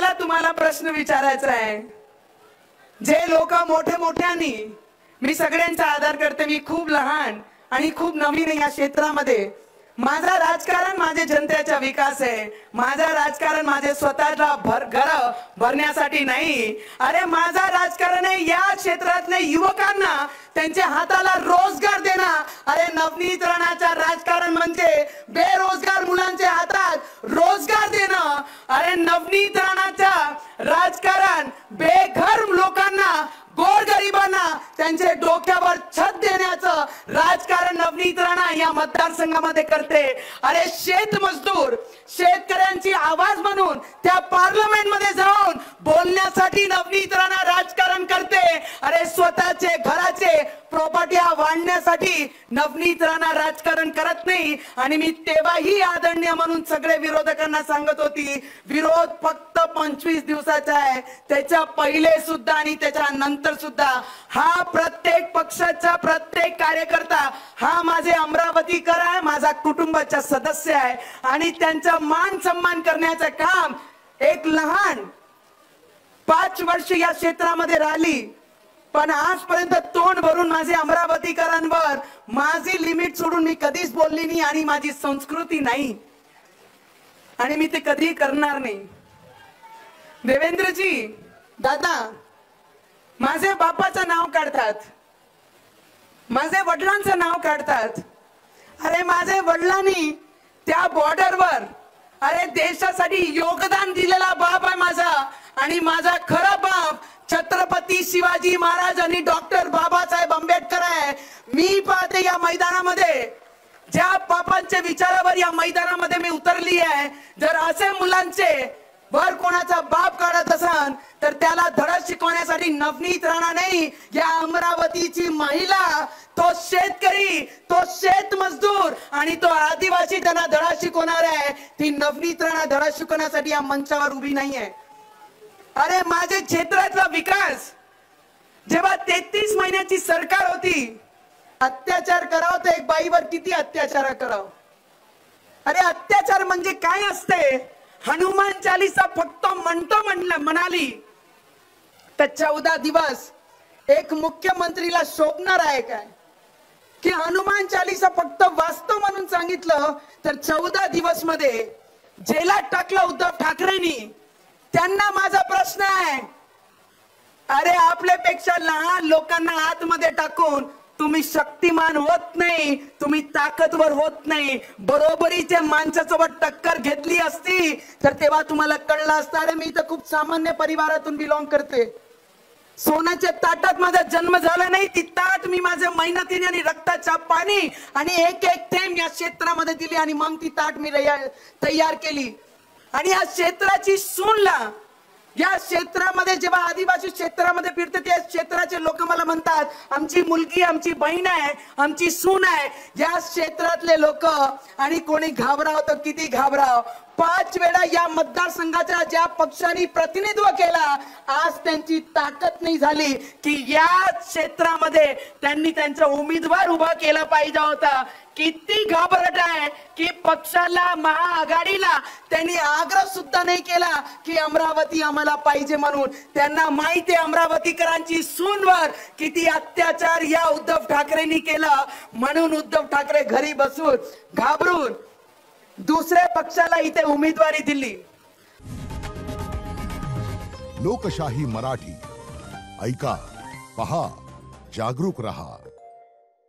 मला तुम्हाला प्रश्न विचारायचा आहे, जे लोक मोठे मोठ्यानी, मी सगळ्यांचा आदर करते, मी खूप लहान आणि खूप नवीन आहे या क्षेत्रामध्ये, माझा राजकारण माझे जनतेचा विकास आहे, माझा राजकारण माझे स्वतःला घर भरण्यासाठी नाही, अरे माझा राजकारण आहे या क्षेत्रातल्या युवकांना त्यांच्या हाताला रोजगार देणं। अरे नवनीकरणाचा राजकारण म्हणजे बेरोजगार मुलांच्या हातात रोजगार देणं। अरे नवनीकरणाचा राजकारण बेघर लोकांना, गोरगरिबांना त्यांचे डोक्यावर छत देण्याचं राजकारण नवनीत राणा या मतदारसंघामध्ये करते। अरे शेतमजदूर, शेतकऱ्यांची आवाज म्हणून त्या पार्लमेंटमध्ये जाऊन बोलण्यासाठी नवनीत राणा राजकारण करते। अरे स्वतःचे घराचे प्रॉपर्टी वाढण्यासाठी नवनीत राणा राजकारण करत नाही। आणि मी तेव्हाही आदरणीय म्हणून सगळे विरोधकांना सांगत होती, विरोध फक्त 25 दिवसाचा आहे, त्याच्या पहिले सुद्धा आणि त्याच्या नंतर सुद्धा हा प्रत्येक पक्षाचा प्रत्येक कार्यकर्ता हा माझे अमरावतीकर आहे, माझा कुटुंबाचा सदस्य आहे आणि त्यांचा मान सन्मान करण्याचं काम एक लहान 5 वर्ष या क्षेत्रामध्ये राहिली, पण आजपर्यंत तोंड भरून माझे अमरावतीकरांवर माझी लिमिट सोडून मी कधीच बोलली नाही आणि माझी संस्कृती नाही आणि मी ते कधी करणार नाही। देवेंद्रजी दादा, माझे बापाचं नाव काढतात, माझे वडिलांचं नाव काढतात। अरे माझे वडिलांनी त्या बॉर्डरवर अरे देशासाठी योगदान दिलेला बाप आहे माझा, आणि माझा खरा बाप छत्रपती शिवाजी महाराज आणि डॉक्टर बाबासाहेब आंबेडकर आहे। मी पाहते या मैदानामध्ये ज्या बापांच्या विचारावर या मैदानामध्ये मी उतरली आहे, जर असे मुलांचे वर कोणाचा बाप काढत असन तर त्याला धडा शिकवण्यासाठी नवनीत राणा नाही, या अमरावतीची महिला, तो शेतकरी, तो शेतमजदूर आणि तो आदिवासी त्यांना धडा शिकवणार आहे। ती नवनीत राणा धडा शिकवण्यासाठी या मंचावर उभी नाही आहे। अरे माझे क्षेत्रातला विकास, जेव्हा 33 महिन्याची सरकार होती, अत्याचार करावं तर एक बाईवर किती अत्याचार करावं। अरे अत्याचार म्हणजे काय असते? हनुमान चालीसा फक्त म्हणाली तर 14 दिवस एक मुख्यमंत्रीला शोभणार आहे काय? की हनुमान चालीसा फक्त वाचतो म्हणून सांगितलं तर 14 दिवस मध्ये जेलात टाकलं उद्धव ठाकरेंनी। त्यांना माझा प्रश्न आहे, अरे आपल्यापेक्षा लहान लोकांना आतमध्ये टाकून तुम्ही शक्तिमान होत नाही, तुम्ही ताकदवर होत नाही। बरोबरीच्या माणसासोबत टक्कर घेतली असती तर तेव्हा तुम्हाला कळलं असतं। अरे मी तर खूप सामान्य परिवारातून बिलॉंग करते, सोन्याच्या ताटात माझा जन्म झाला नाही, ती ताट मी माझ्या मेहनतीने आणि रक्ताच्या पाणी आणि एक एक थेंब या क्षेत्रामध्ये दिली आणि मग ती ताट मी तयार केली। आणि या क्षेत्राची सूनला, या क्षेत्रामध्ये जेव्हा आदिवासी क्षेत्रामध्ये फिरते त्या क्षेत्राचे लोक मला म्हणतात, आमची मुलगी, आमची बहीण आहे, आमची सून आहे। या क्षेत्रातले लोक आणि कोणी घाबराव तर किती घाबराव, 5 वेळा या मतदारसंघाच्या ज्या पक्षांनी प्रतिनिधित्व केला, आज त्यांची ताकद नाही झाली की या क्षेत्रामध्ये त्यांनी त्यांचा उमेदवार उभा केला पाहिजे होता। किती घाबरट आहे की पक्षाला, महाआघाडीला त्यांनी आग्रह सुद्धा नाही केला की अमरावती आम्हाला पाहिजे म्हणून। त्यांना माहिती आहे अमरावतीकरांची सूनवर किती अत्याचार या उद्धव ठाकरेंनी केला, म्हणून उद्धव ठाकरे घरी बसून घाबरून दुसऱ्या पक्षाला इथे उमेदवारी दिली। लोकशाही मराठी ऐका, पहा, जागरूक रहा।